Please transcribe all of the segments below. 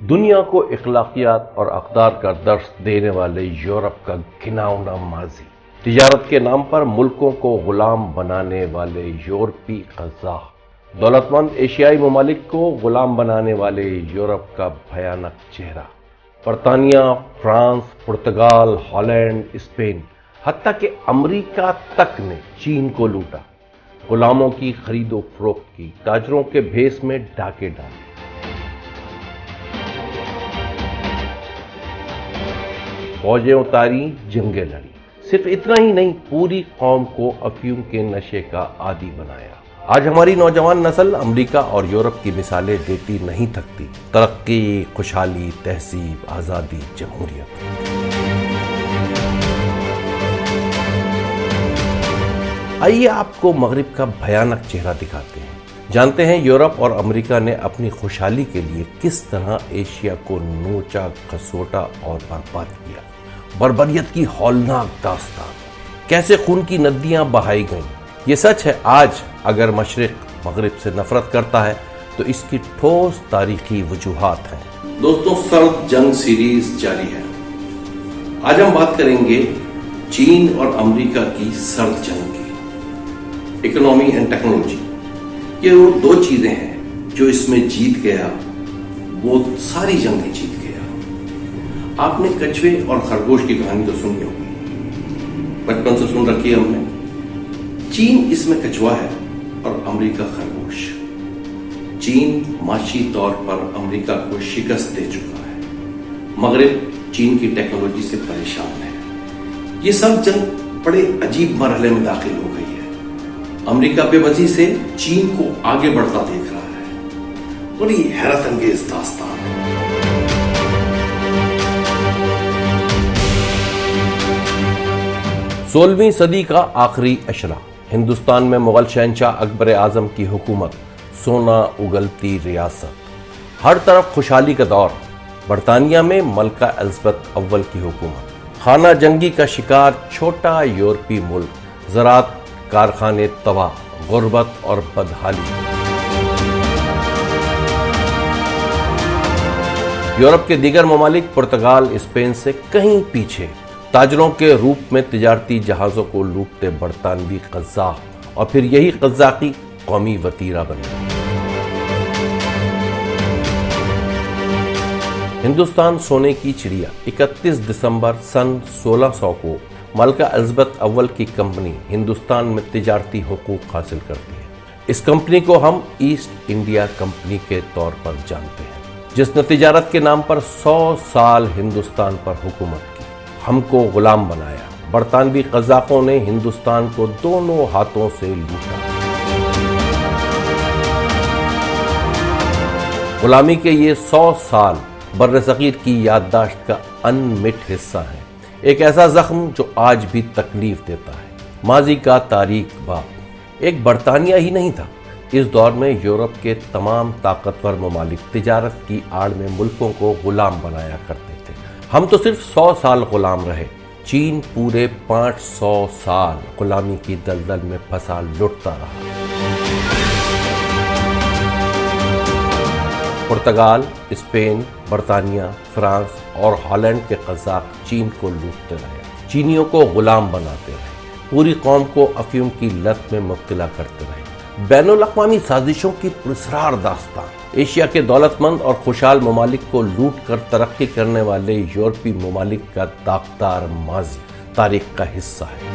دنیا کو اخلاقیات اور اقدار کا درس دینے والے یورپ کا گھناؤنا ماضی، تجارت کے نام پر ملکوں کو غلام بنانے والے یورپی قزاق، دولت مند ایشیائی ممالک کو غلام بنانے والے یورپ کا بھیانک چہرہ، برطانیہ، فرانس، پرتگال، ہالینڈ، اسپین، حتیٰ کہ امریکہ تک نے چین کو لوٹا، غلاموں کی خرید و فروخت کی، تاجروں کے بھیس میں ڈاکے ڈالے، فوجیں اتاری، جنگیں لڑی۔ صرف اتنا ہی نہیں، پوری قوم کو افیون کے نشے کا عادی بنایا۔ آج ہماری نوجوان نسل امریکہ اور یورپ کی مثالیں دیتی نہیں تھکتی۔ ترقی، خوشحالی، تہذیب، آزادی، جمہوریت۔ آئیے آپ کو مغرب کا بھیانک چہرہ دکھاتے ہیں۔ جانتے ہیں یورپ اور امریکہ نے اپنی خوشحالی کے لیے کس طرح ایشیا کو نوچا، کھسوٹا اور برباد کیا۔ بربریت کی ہولناک داستان، کیسے خون کی ندیاں بہائی گئیں۔ یہ سچ ہے، آج اگر مشرق مغرب سے نفرت کرتا ہے تو اس کی ٹھوس تاریخی وجوہات ہیں۔ دوستوں، سرد جنگ سیریز جاری ہے۔ آج ہم بات کریں گے چین اور امریکہ کی سرد جنگ کی۔ اکنامی اینڈ ٹیکنالوجی، یہ وہ دو چیزیں ہیں جو اس میں جیت گیا وہ ساری جنگیں جیت گیا۔ آپ نے کچھوے اور خرگوش کی کہانی تو سنی ہوگی، بچپن سے سن رکھی ہے ہم نے۔ چین اس میں کچھوا ہے اور امریکہ خرگوش۔ چین معاشی طور پر امریکہ کو شکست دے چکا ہے، مغرب چین کی ٹیکنالوجی سے پریشان ہے۔ یہ سب جنگ بڑے عجیب مرحلے میں داخل ہو گئی ہے۔ امریکہ بے بسی سے چین کو آگے بڑھتا دیکھ رہا ہے۔ بڑی حیرت انگیز داستان ہے۔ 16ویں صدی کا آخری اشرہ، ہندوستان میں مغل شہنشاہ اکبر اعظم کی حکومت، سونا اگلتی ریاست، ہر طرف خوشحالی کا دور۔ برطانیہ میں ملکہ الزبتھ اول کی حکومت، خانہ جنگی کا شکار چھوٹا یورپی ملک، زراعت کارخانے تباہ، غربت اور بدحالی۔ یورپ کے دیگر ممالک پرتگال، اسپین سے کہیں پیچھے، تاجروں کے روپ میں تجارتی جہازوں کو لوٹتے برطانوی قزاق، اور پھر یہی قزاقی قومی وتیرہ بن گئی۔ ہندوستان سونے کی چڑیا، 31 دسمبر سن 1600 کو ملکہ الزبتھ اول کی کمپنی ہندوستان میں تجارتی حقوق حاصل کرتی ہے۔ اس کمپنی کو ہم ایسٹ انڈیا کمپنی کے طور پر جانتے ہیں، جس نے تجارت کے نام پر 100 سال ہندوستان پر حکومت کی، ہم کو غلام بنایا۔ برطانوی قزاقوں نے ہندوستان کو دونوں ہاتھوں سے لوٹا۔ غلامی کے یہ 100 سال برصغیر کی یادداشت کا انمٹ حصہ ہیں، ایک ایسا زخم جو آج بھی تکلیف دیتا ہے۔ ماضی کا تاریک باب ایک برطانیہ ہی نہیں تھا۔ اس دور میں یورپ کے تمام طاقتور ممالک تجارت کی آڑ میں ملکوں کو غلام بنایا کرتے تھے۔ ہم تو صرف 100 سال غلام رہے، چین پورے 500 سال غلامی کی دلدل میں پھنسا لٹتا رہا۔ پرتگال، اسپین، برطانیہ، فرانس اور ہالینڈ کے قزاق چین کو لوٹتے رہے، چینیوں کو غلام بناتے رہے، پوری قوم کو افیون کی لت میں مبتلا کرتے رہے۔ بین الاقوامی سازشوں کی پراسرار داستان، ایشیا کے دولت مند اور خوشحال ممالک کو لوٹ کر ترقی کرنے والے یورپی ممالک کا داغدار ماضی تاریخ کا حصہ ہے۔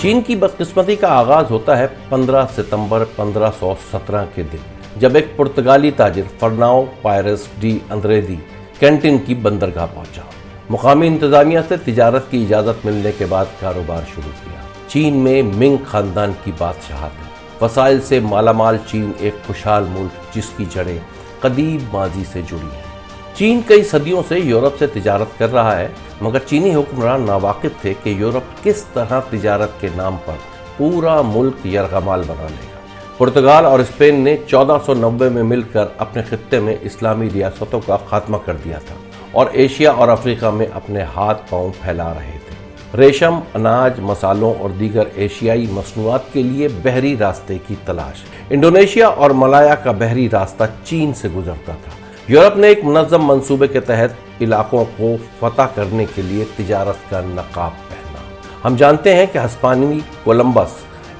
چین کی بدقسمتی کا آغاز ہوتا ہے 15 ستمبر 1517 کے دن، جب ایک پرتگالی تاجر فرناؤ پائرس ڈی اندریدی کینٹن کی بندرگاہ پہنچا۔ مقامی انتظامیہ سے تجارت کی اجازت ملنے کے بعد کاروبار شروع کیا۔ چین میں منگ خاندان کی بادشاہت ہے۔ وسائل سے مالا مال چین ایک خوشحال ملک جس کی جڑیں قدیم ماضی سے جڑی ہیں۔ چین کئی صدیوں سے یورپ سے تجارت کر رہا ہے، مگر چینی حکمران ناواقف تھے کہ یورپ کس طرح تجارت کے نام پر پورا ملک یرغمال بنا لے گا۔ پرتگال اور اسپین نے 1490 میں مل کر اپنے خطے میں اسلامی ریاستوں کا خاتمہ کر دیا تھا اور ایشیا اور افریقہ میں اپنے ہاتھ پاؤں پھیلا رہے تھے۔ ریشم، اناج، مسالوں اور دیگر ایشیائی مصنوعات کے لیے بحری راستے کی تلاش۔ انڈونیشیا اور ملایا کا بحری راستہ چین سے گزرتا تھا۔ یورپ نے ایک منظم منصوبے کے تحت علاقوں کو فتح کرنے کے لیے تجارت کا نقاب پہنا۔ ہم جانتے ہیں کہ ہسپانوی کولمبس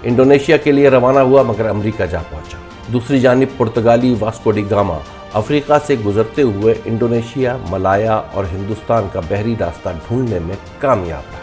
انڈونیشیا کے لیے روانہ ہوا مگر امریکہ جا پہنچا۔ دوسری جانب پرتگالی واسکو ڈی گاما افریقہ سے گزرتے ہوئے انڈونیشیا، ملایا اور ہندوستان کا بحری راستہ ڈھونڈنے میں کامیاب رہا۔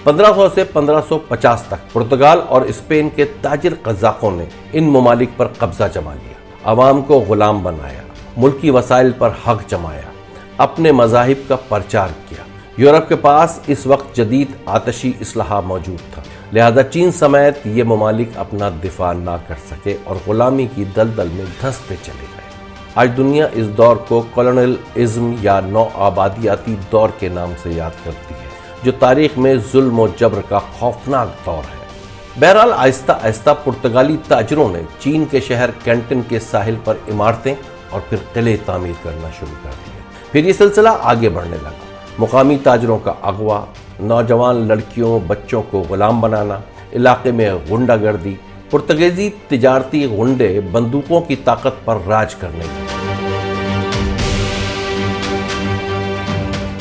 1500 سے 1550 تک پرتگال اور اسپین کے تاجر قزاقوں نے ان ممالک پر قبضہ جما لیا، عوام کو غلام بنایا، ملکی وسائل پر حق جمایا، اپنے مذاہب کا پرچار کیا۔ یورپ کے پاس اس وقت جدید آتشی اسلحہ موجود تھا، لہذا چین سمیت یہ ممالک اپنا دفاع نہ کر سکے اور غلامی کی دلدل میں دھنستے چلے گئے۔ آج دنیا اس دور کو کولونیلزم یا نو آبادیاتی دور کے نام سے یاد کرتی ہے، جو تاریخ میں ظلم و جبر کا خوفناک دور ہے۔ بہرحال آہستہ آہستہ پرتگالی تاجروں نے چین کے شہر کینٹن کے ساحل پر عمارتیں اور پھر قلعے تعمیر کرنا شروع کر دیے۔ پھر یہ سلسلہ آگے بڑھنے لگا۔ مقامی تاجروں کا اغوا، نوجوان لڑکیوں بچوں کو غلام بنانا، علاقے میں غنڈہ گردی، پرتگیزی تجارتی غنڈے بندوقوں کی طاقت پر راج کرنے لگے۔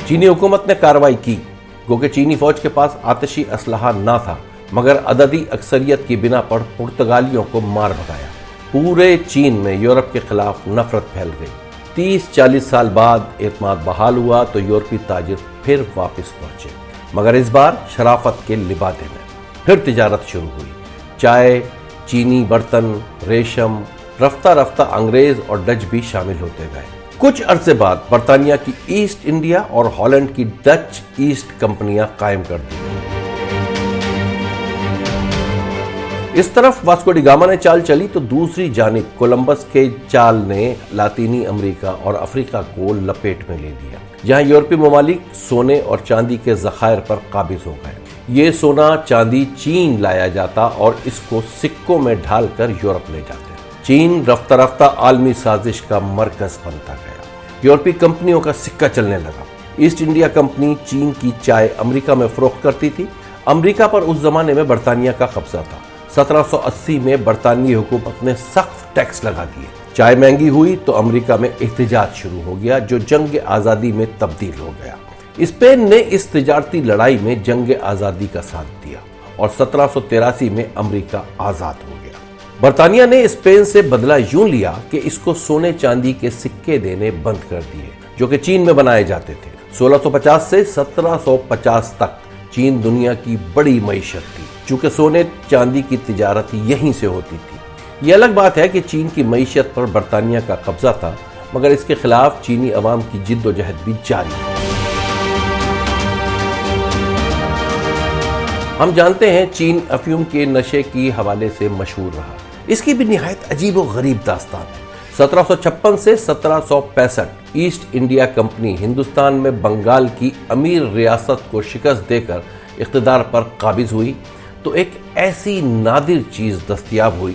چینی حکومت نے کارروائی کی، کیونکہ چینی فوج کے پاس آتشی اسلحہ نہ تھا، مگر عددی اکثریت کی بنا پر پرتگالیوں کو مار بھگایا۔ پورے چین میں یورپ کے خلاف نفرت پھیل گئی۔ 30-40 سال بعد اعتماد بحال ہوا تو یورپی تاجر پھر واپس پہنچے، مگر اس بار شرافت کے لبادے میں۔ پھر تجارت شروع ہوئی، چائے، چینی برتن، ریشم، رفتہ رفتہ انگریز اور ڈچ بھی شامل ہوتے گئے۔ کچھ عرصے بعد برطانیہ کی ایسٹ انڈیا اور ہالینڈ کی ڈچ ایسٹ کمپنیاں قائم کر دی۔ اس طرف واسکو ڈی گاما نے چال چلی تو دوسری جانب کولمبس کے چال نے لاطینی امریکہ اور افریقہ کو لپیٹ میں لے لیا، جہاں یورپی ممالک سونے اور چاندی کے ذخائر پر قابض ہو گئے۔ یہ سونا چاندی چین لایا جاتا اور اس کو سکوں میں ڈھال کر یورپ لے جاتے۔ چین رفتہ رفتہ عالمی سازش کا مرکز بنتا گیا۔ یورپی کمپنیوں کا سکہ چلنے لگا۔ ایسٹ انڈیا کمپنی چین کی چائے امریکہ میں فروخت کرتی تھی۔ امریکہ پر اس زمانے میں برطانیہ کا قبضہ تھا۔ 1780 میں برطانوی حکومت نے سخت ٹیکس لگا دیے۔ چائے مہنگی ہوئی تو امریکہ میں احتجاج شروع ہو گیا، جو جنگ آزادی میں تبدیل ہو گیا۔ اسپین نے اس تجارتی لڑائی میں جنگ آزادی کا ساتھ دیا اور 1783 میں امریکہ آزاد ہو گیا۔ برطانیہ نے اسپین سے بدلہ یوں لیا کہ اس کو سونے چاندی کے سکے دینے بند کر دیے، جو کہ چین میں بنائے جاتے تھے۔ 1650 سے 1750 تک چین دنیا کی بڑی معیشت تھی، چونکہ سونے چاندی کی تجارت یہیں سے ہوتی تھی۔ یہ الگ بات ہے کہ چین کی معیشت پر برطانیہ کا قبضہ تھا، مگر اس کے خلاف چینی عوام کی جد و جہد بھی جاری ہے۔ ہم جانتے ہیں چین افیون کے نشے کی حوالے سے مشہور رہا۔ اس کی بھی نہایت عجیب و غریب داستان ہے۔ 1756 سے 1765 ایسٹ انڈیا کمپنی ہندوستان میں بنگال کی امیر ریاست کو شکست دے کر اقتدار پر قابض ہوئی تو ایک ایسی نادر چیز دستیاب ہوئی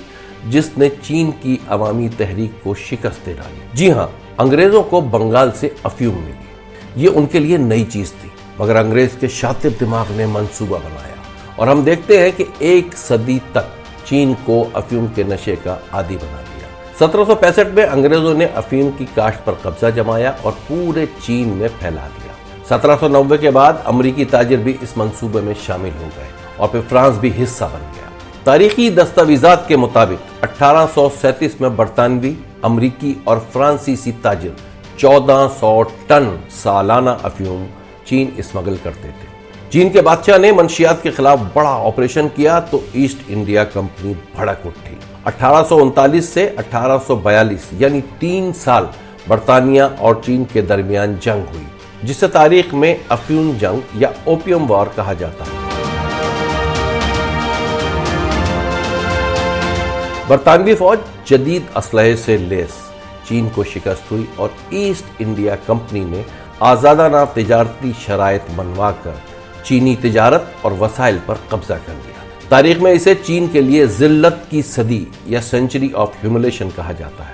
جس نے چین کی عوامی تحریک کو شکست دے ڈالی۔ جی ہاں، انگریزوں کو بنگال سے افیون ملی۔ یہ ان کے لیے نئی چیز تھی، مگر انگریز کے شاطر دماغ نے منصوبہ بنایا اور ہم دیکھتے ہیں کہ 1 صدی تک چین کو افیون کے نشے کا عادی بنا دیا۔ 1765 میں انگریزوں نے افیون کی کاشت پر قبضہ جمایا اور پورے چین میں پھیلا دیا۔ 1790 کے بعد امریکی تاجر بھی اس منصوبے میں شامل ہو گئے اور پھر فرانس بھی حصہ بن گیا۔ تاریخی دستاویزات کے مطابق 1837 میں برطانوی، امریکی اور فرانسیسی تاجر 1400 ٹن سالانہ افیون چین اسمگل کرتے تھے۔ چین کے بادشاہ نے منشیات کے خلاف بڑا آپریشن کیا تو ایسٹ انڈیا کمپنی بھڑک اٹھی۔ 1839 سے 1842 یعنی 3 سال برطانیہ اور چین کے درمیان جنگ ہوئی، جسے تاریخ میں افیون جنگ یا اوپیم وار کہا جاتا ہے۔ برطانوی فوج جدید اسلحے سے لیس چین کو شکست ہوئی اور ایسٹ انڈیا کمپنی نے آزادانہ تجارتی شرائط بنوا کر چینی تجارت اور وسائل پر قبضہ کر لیا۔ تاریخ میں اسے چین کے لیے ذلت کی صدی یا سینچری آف ہیوملیشن کہا جاتا ہے۔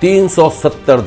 370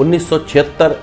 1976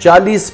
40